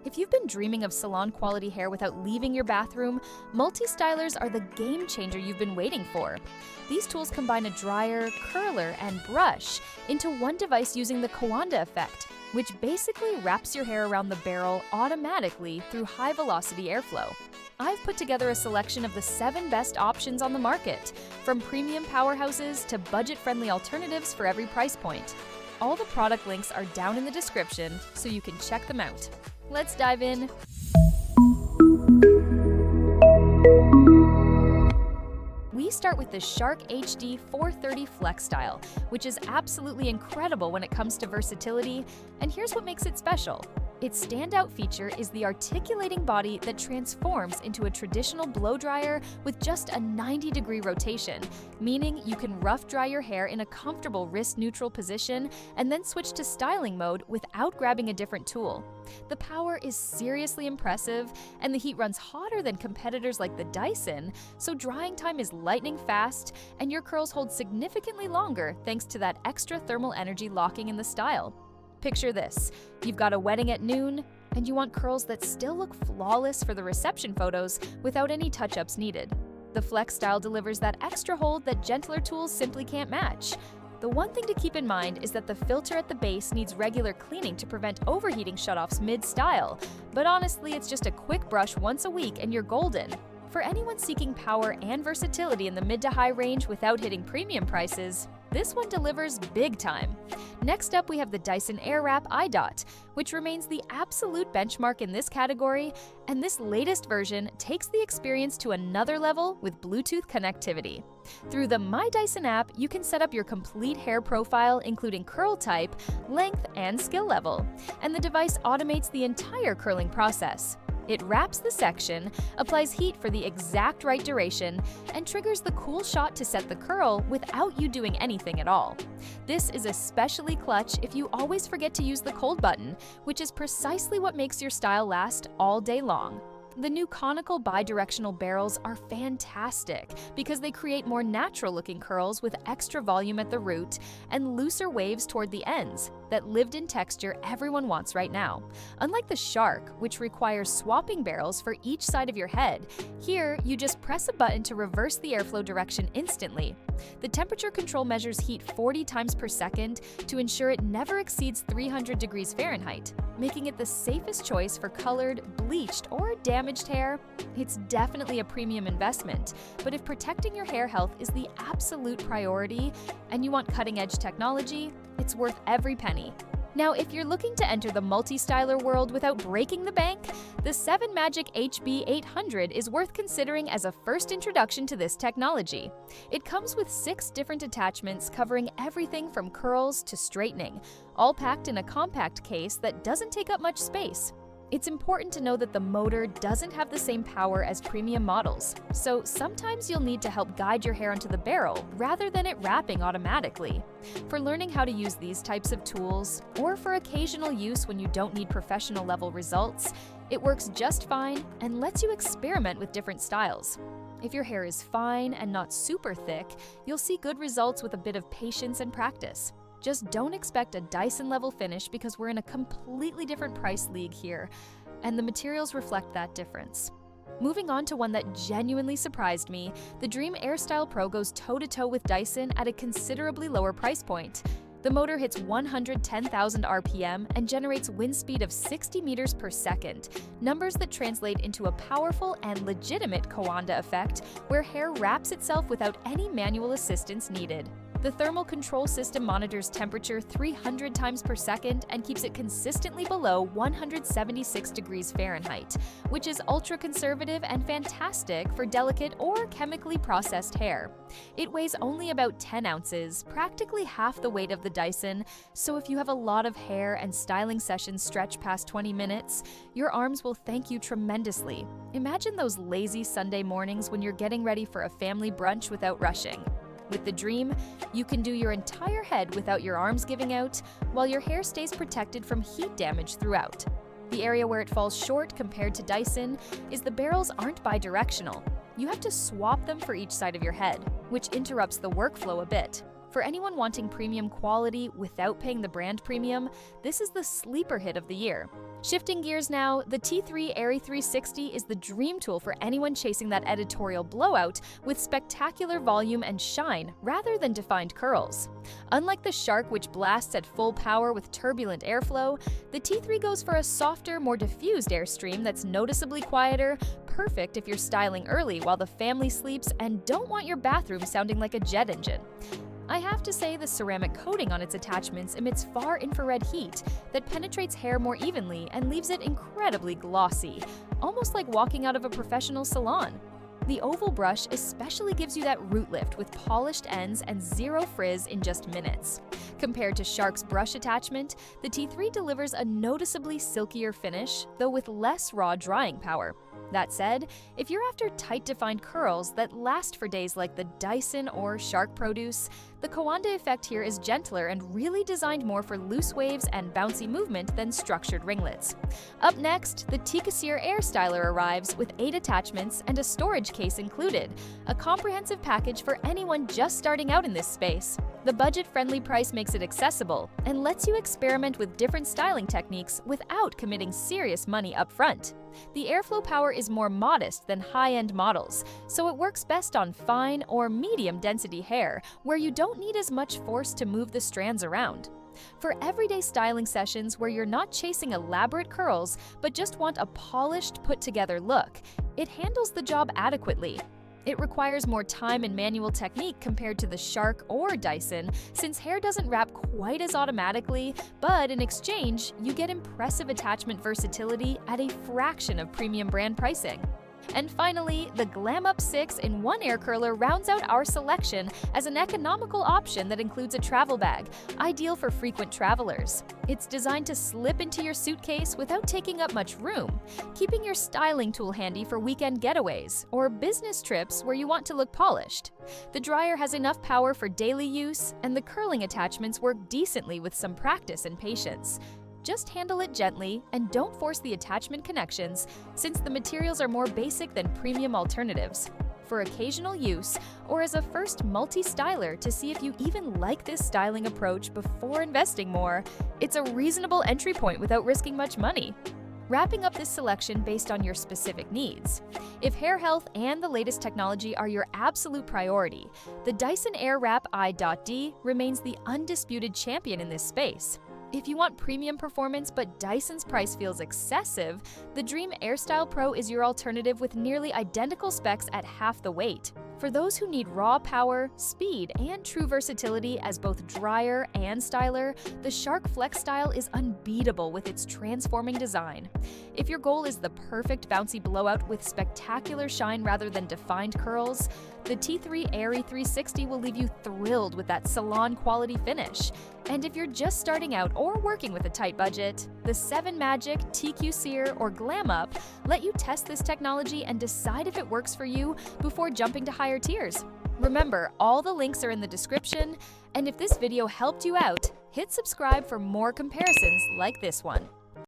If you've been dreaming of salon-quality hair without leaving your bathroom, multi-stylers are the game changer you've been waiting for. These tools combine a dryer, curler, and brush into one device using the Coanda effect, which basically wraps your hair around the barrel automatically through high-velocity airflow. I've put together a selection of the 7 best options on the market, from premium powerhouses to budget-friendly alternatives for every price point. All the product links are down in the description, so you can check them out. Let's dive in. We start with the Shark HD 430 flexstyle, which is absolutely incredible when it comes to versatility, and here's what makes it special. Its standout feature is the articulating body that transforms into a traditional blow dryer with just a 90-degree rotation, meaning you can rough dry your hair in a comfortable wrist-neutral position and then switch to styling mode without grabbing a different tool. The power is seriously impressive, and the heat runs hotter than competitors like the Dyson, so drying time is lightning fast, and your curls hold significantly longer thanks to that extra thermal energy locking in the style. Picture this: you've got a wedding at noon, and you want curls that still look flawless for the reception photos without any touch-ups needed. The Flex style delivers that extra hold that gentler tools simply can't match. The one thing to keep in mind is that the filter at the base needs regular cleaning to prevent overheating shutoffs mid-style, but honestly, it's just a quick brush once a week and you're golden. For anyone seeking power and versatility in the mid to high range without hitting premium prices, this one delivers big time. Next up, we have the Dyson airwrap iDot, which remains the absolute benchmark in this category, and this latest version takes the experience to another level with Bluetooth connectivity. Through the My Dyson app, you can set up your complete hair profile, including curl type, length, and skill level, and the device automates the entire curling process. It wraps the section, applies heat for the exact right duration, and triggers the cool shot to set the curl without you doing anything at all. This is especially clutch if you always forget to use the cold button, which is precisely what makes your style last all day long. The new conical bidirectional barrels are fantastic because they create more natural-looking curls with extra volume at the root and looser waves toward the ends, that lived-in texture everyone wants right now. Unlike the Shark, which requires swapping barrels for each side of your head, here you just press a button to reverse the airflow direction instantly. The temperature control measures heat 40 times per second to ensure it never exceeds 300 degrees Fahrenheit, making it the safest choice for colored, bleached, or damaged hair. It's definitely a premium investment, but if protecting your hair health is the absolute priority and you want cutting-edge technology, it's worth every penny. Now, if you're looking to enter the multi-styler world without breaking the bank, the 7Magic HB800 is worth considering as a first introduction to this technology. It comes with 6 different attachments covering everything from curls to straightening, all packed in a compact case that doesn't take up much space. It's important to know that the motor doesn't have the same power as premium models, so sometimes you'll need to help guide your hair onto the barrel rather than it wrapping automatically. For learning how to use these types of tools, or for occasional use when you don't need professional level results, it works just fine and lets you experiment with different styles. If your hair is fine and not super thick, you'll see good results with a bit of patience and practice. Just don't expect a Dyson-level finish because we're in a completely different price league here, and the materials reflect that difference. Moving on to one that genuinely surprised me, the Dreame AirStyle Pro goes toe-to-toe with Dyson at a considerably lower price point. The motor hits 110,000 RPM and generates wind speed of 60 meters per second, numbers that translate into a powerful and legitimate Coanda effect where hair wraps itself without any manual assistance needed. The thermal control system monitors temperature 300 times per second and keeps it consistently below 176 degrees Fahrenheit, which is ultra-conservative and fantastic for delicate or chemically processed hair. It weighs only about 10 ounces, practically half the weight of the Dyson, so if you have a lot of hair and styling sessions stretch past 20 minutes, your arms will thank you tremendously. Imagine those lazy Sunday mornings when you're getting ready for a family brunch without rushing. With the Dreame, you can do your entire head without your arms giving out, while your hair stays protected from heat damage throughout. The area where it falls short compared to Dyson is the barrels aren't bidirectional. You have to swap them for each side of your head, which interrupts the workflow a bit. For anyone wanting premium quality without paying the brand premium, this is the sleeper hit of the year. Shifting gears now, the T3 Airy 360 is the dream tool for anyone chasing that editorial blowout with spectacular volume and shine rather than defined curls. Unlike the Shark, which blasts at full power with turbulent airflow, the T3 goes for a softer, more diffused airstream that's noticeably quieter, perfect if you're styling early while the family sleeps and don't want your bathroom sounding like a jet engine. I have to say the ceramic coating on its attachments emits far infrared heat that penetrates hair more evenly and leaves it incredibly glossy, almost like walking out of a professional salon. The oval brush especially gives you that root lift with polished ends and zero frizz in just minutes. Compared to Shark's brush attachment, the T3 delivers a noticeably silkier finish, though with less raw drying power. That said, if you're after tight defined curls that last for days like the Dyson or Shark produce, the Coanda effect here is gentler and really designed more for loose waves and bouncy movement than structured ringlets. Up next, the Ticassere Air Styler arrives with 8 attachments and a storage case included, a comprehensive package for anyone just starting out in this space. The budget-friendly price makes it accessible and lets you experiment with different styling techniques without committing serious money up front. The airflow power is more modest than high-end models, so it works best on fine or medium-density hair where you don't need as much force to move the strands around. For everyday styling sessions where you're not chasing elaborate curls but just want a polished, put-together look, it handles the job adequately. It requires more time and manual technique compared to the Shark or Dyson, since hair doesn't wrap quite as automatically, but in exchange, you get impressive attachment versatility at a fraction of premium brand pricing. And finally, the GlamUp 6-in-1 air curler rounds out our selection as an economical option that includes a travel bag, ideal for frequent travelers. It's designed to slip into your suitcase without taking up much room, keeping your styling tool handy for weekend getaways or business trips where you want to look polished. The dryer has enough power for daily use, and the curling attachments work decently with some practice and patience. Just handle it gently and don't force the attachment connections, since the materials are more basic than premium alternatives. For occasional use, or as a first multi-styler to see if you even like this styling approach before investing more, it's a reasonable entry point without risking much money. Wrapping up this selection based on your specific needs. If hair health and the latest technology are your absolute priority, the Dyson airwrap i.d remains the undisputed champion in this space. If you want premium performance but Dyson's price feels excessive, the Dreame AirStyle Pro is your alternative with nearly identical specs at half the weight. For those who need raw power, speed, and true versatility as both dryer and styler, the Shark FlexStyle is unbeatable with its transforming design. If your goal is the perfect bouncy blowout with spectacular shine rather than defined curls, the T3 Airy 360 will leave you thrilled with that salon-quality finish. And if you're just starting out or working with a tight budget, the 7 Magic, Ticassere, or GlamUp let you test this technology and decide if it works for you before jumping to higher tiers. Remember, all the links are in the description, and if this video helped you out, hit subscribe for more comparisons like this one.